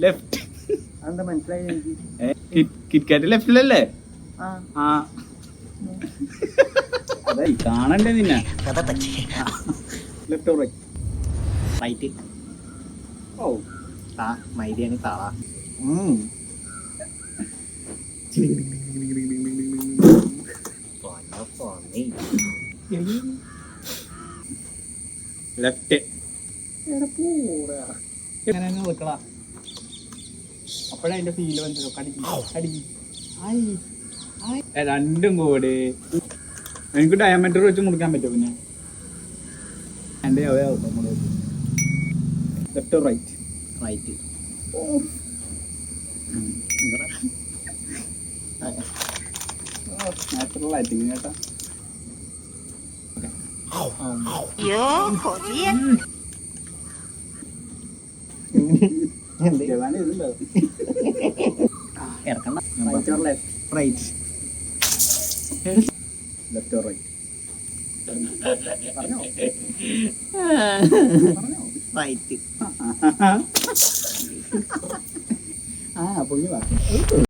Left. അതെന്താ മനസ്സിലായി എനിക്ക്? കിറ്റ്കാറ്റ് ലെഫ്റ്റിലല്ലേ? ആ അതെ കാണണ്ടേ നിന്നെ. Left right? റൈറ്റ്. ഓ മൈദിയാണ് താള. ലെഫ്റ്റ്. അപ്പഴേ അതിന്റെ ഫീല് വന്നോ. കടിക്കും. രണ്ടും കൂടി എനിക്ക് ഡയമണ്ടർ വെച്ച് മുറിക്കാൻ പറ്റും. പിന്നെ എൻ്റെ ലെഫ്റ്റ് റൈറ്റ്? റൈറ്റ്. നാച്ചുറൽ ആയിട്ട് കേട്ടാ. ഇറക്കണ്ട. Right left right? റൈറ്റ്. പുള്ളി പറഞ്ഞു.